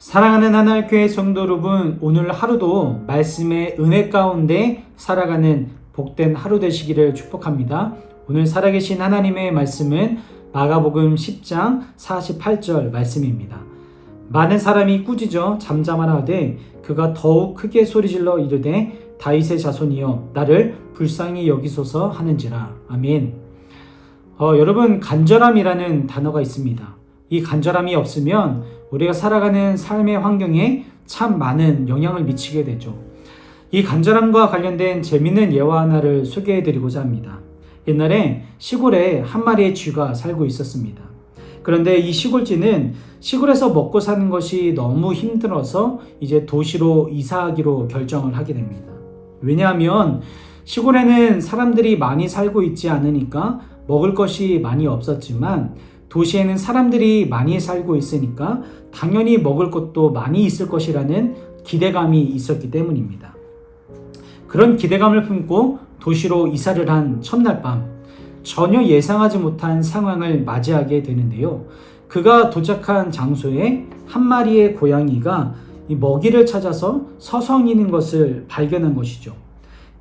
사랑하는 하나님교회 성도 여러분, 오늘 하루도 말씀의 은혜 가운데 살아가는 복된 하루 되시기를 축복합니다. 오늘 살아계신 하나님의 말씀은 마가복음 10장 48절 말씀입니다. 많은 사람이 꾸짖어 잠잠하라 하되 그가 더욱 크게 소리질러 이르되 다윗의 자손이여 나를 불쌍히 여기소서 하는지라. 아멘. 여러분, 간절함이라는 단어가 있습니다. 이 간절함이 없으면 우리가 살아가는 삶의 환경에 참 많은 영향을 미치게 되죠. 이 간절함과 관련된 재미있는 예화 하나를 소개해 드리고자 합니다. 옛날에 시골에 한 마리의 쥐가 살고 있었습니다. 그런데 이 시골쥐는 시골에서 먹고 사는 것이 너무 힘들어서 이제 도시로 이사하기로 결정을 하게 됩니다. 왜냐하면 시골에는 사람들이 많이 살고 있지 않으니까 먹을 것이 많이 없었지만 도시에는 사람들이 많이 살고 있으니까 당연히 먹을 것도 많이 있을 것이라는 기대감이 있었기 때문입니다. 그런 기대감을 품고 도시로 이사를 한 첫날 밤, 전혀 예상하지 못한 상황을 맞이하게 되는데요. 그가 도착한 장소에 한 마리의 고양이가 이 먹이를 찾아서 서성이는 것을 발견한 것이죠.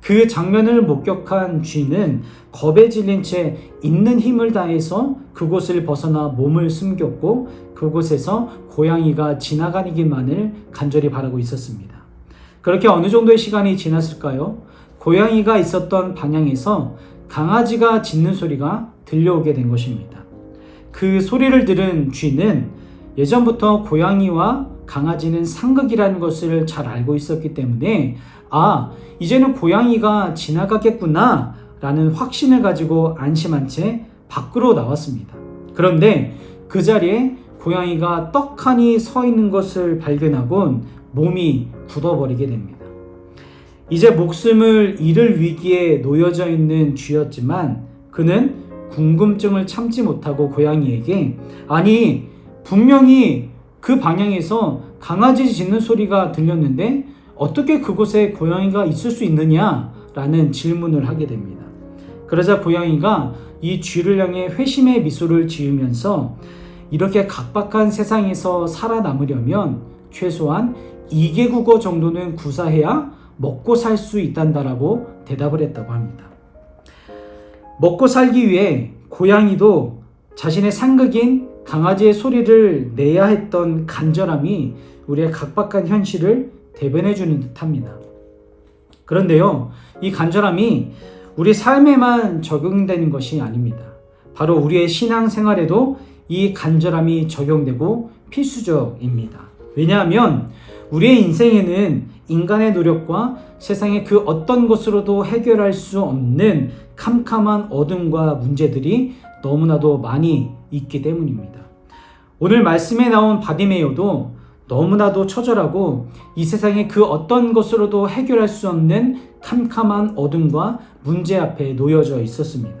그 장면을 목격한 쥐는 겁에 질린 채 있는 힘을 다해서 그곳을 벗어나 몸을 숨겼고 그곳에서 고양이가 지나가기만을 간절히 바라고 있었습니다. 그렇게 어느 정도의 시간이 지났을까요? 고양이가 있었던 방향에서 강아지가 짖는 소리가 들려오게 된 것입니다. 그 소리를 들은 쥐는 예전부터 고양이와 강아지는 상극이라는 것을 잘 알고 있었기 때문에 이제는 고양이가 지나가겠구나 라는 확신을 가지고 안심한 채 밖으로 나왔습니다. 그런데 그 자리에 고양이가 떡하니 서 있는 것을 발견하곤 몸이 굳어버리게 됩니다. 이제 목숨을 잃을 위기에 놓여져 있는 쥐였지만 그는 궁금증을 참지 못하고 고양이에게 분명히 그 방향에서 강아지 짖는 소리가 들렸는데 어떻게 그곳에 고양이가 있을 수 있느냐라는 질문을 하게 됩니다. 그러자 고양이가 이 쥐를 향해 회심의 미소를 지으면서 이렇게 각박한 세상에서 살아남으려면 최소한 2개국어 정도는 구사해야 먹고 살 수 있단다라고 대답을 했다고 합니다. 먹고 살기 위해 고양이도 자신의 상극인 강아지의 소리를 내야 했던 간절함이 우리의 각박한 현실을 대변해 주는 듯합니다. 그런데요, 이 간절함이 우리 삶에만 적용되는 것이 아닙니다. 바로 우리의 신앙생활에도 이 간절함이 적용되고 필수적입니다. 왜냐하면 우리의 인생에는 인간의 노력과 세상의 그 어떤 것으로도 해결할 수 없는 캄캄한 어둠과 문제들이 너무나도 많이 있기 때문입니다. 오늘 말씀에 나온 바디메오도 너무나도 처절하고 이 세상의 그 어떤 것으로도 해결할 수 없는 캄캄한 어둠과 문제 앞에 놓여져 있었습니다.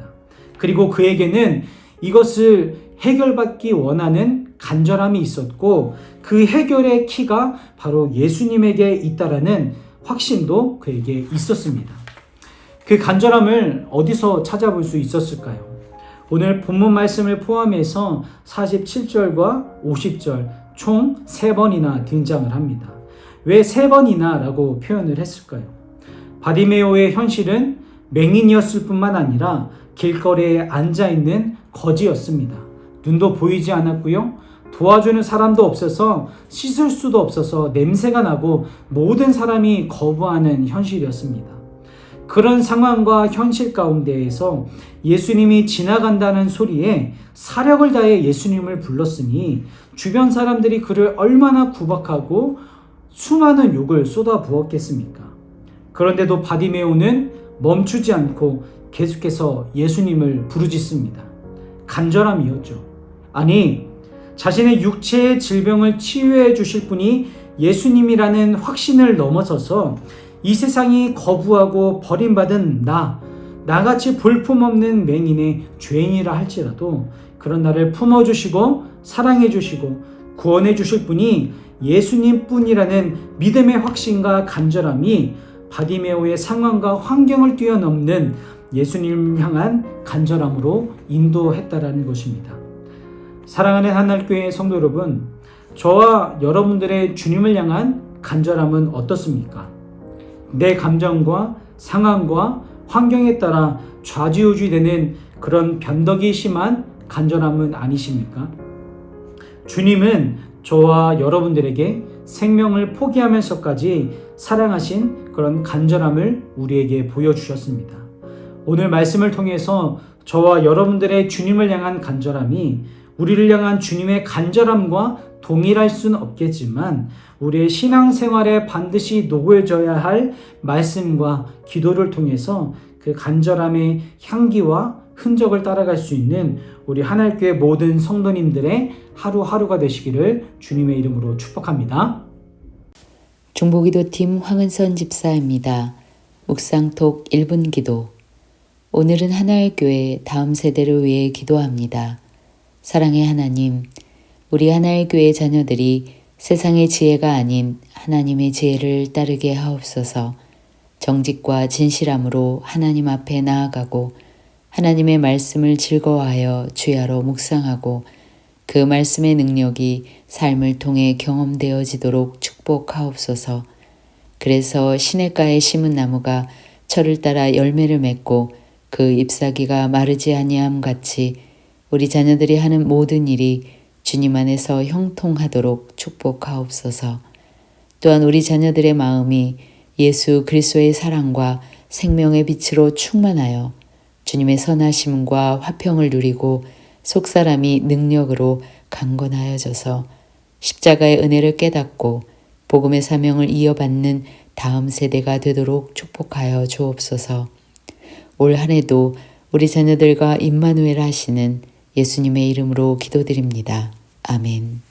그리고 그에게는 이것을 해결받기 원하는 간절함이 있었고 그 해결의 키가 바로 예수님에게 있다라는 확신도 그에게 있었습니다. 그 간절함을 어디서 찾아볼 수 있었을까요? 오늘 본문 말씀을 포함해서 47절과 50절 총 3번이나 등장을 합니다. 왜 3번이나 라고 표현을 했을까요? 바디메오의 현실은 맹인이었을 뿐만 아니라 길거리에 앉아있는 거지였습니다. 눈도 보이지 않았고요. 도와주는 사람도 없어서 씻을 수도 없어서 냄새가 나고 모든 사람이 거부하는 현실이었습니다. 그런 상황과 현실 가운데에서 예수님이 지나간다는 소리에 사력을 다해 예수님을 불렀으니 주변 사람들이 그를 얼마나 구박하고 수많은 욕을 쏟아부었겠습니까? 그런데도 바디메오는 멈추지 않고 계속해서 예수님을 부르짖습니다. 간절함이었죠. 자신의 육체의 질병을 치유해 주실 분이 예수님이라는 확신을 넘어서서 이 세상이 거부하고 버림받은 나같이 볼품없는 맹인의 죄인이라 할지라도 그런 나를 품어주시고 사랑해주시고 구원해주실 분이 예수님 뿐이라는 믿음의 확신과 간절함이 바디메오의 상황과 환경을 뛰어넘는 예수님 향한 간절함으로 인도했다라는 것입니다. 사랑하는 하늘교회 성도 여러분, 저와 여러분들의 주님을 향한 간절함은 어떻습니까? 내 감정과 상황과 환경에 따라 좌지우지되는 그런 변덕이 심한 간절함은 아니십니까? 주님은 저와 여러분들에게 생명을 포기하면서까지 사랑하신 그런 간절함을 우리에게 보여주셨습니다. 오늘 말씀을 통해서 저와 여러분들의 주님을 향한 간절함이 우리를 향한 주님의 간절함과 동일할 수는 없겠지만 우리의 신앙생활에 반드시 녹여져야 할 말씀과 기도를 통해서 그 간절함의 향기와 흔적을 따라갈 수 있는 우리 하나님교회 모든 성도님들의 하루하루가 되시기를 주님의 이름으로 축복합니다. 중보기도팀 황은선 집사입니다. 묵상톡 1분 기도. 오늘은 하나일교회 다음 세대를 위해 기도합니다. 사랑의 하나님, 우리 하나일교회 자녀들이 세상의 지혜가 아닌 하나님의 지혜를 따르게 하옵소서. 정직과 진실함으로 하나님 앞에 나아가고 하나님의 말씀을 즐거워하여 주야로 묵상하고 그 말씀의 능력이 삶을 통해 경험되어지도록 축복하옵소서. 그래서 시냇가에 심은 나무가 철을 따라 열매를 맺고 그 잎사귀가 마르지 아니함 같이 우리 자녀들이 하는 모든 일이 주님 안에서 형통하도록 축복하옵소서. 또한 우리 자녀들의 마음이 예수 그리스도의 사랑과 생명의 빛으로 충만하여 주님의 선하심과 화평을 누리고 속사람이 능력으로 강건하여져서 십자가의 은혜를 깨닫고 복음의 사명을 이어받는 다음 세대가 되도록 축복하여 주옵소서. 올 한 해도 우리 자녀들과 임마누엘 하시는 예수님의 이름으로 기도드립니다. 아멘.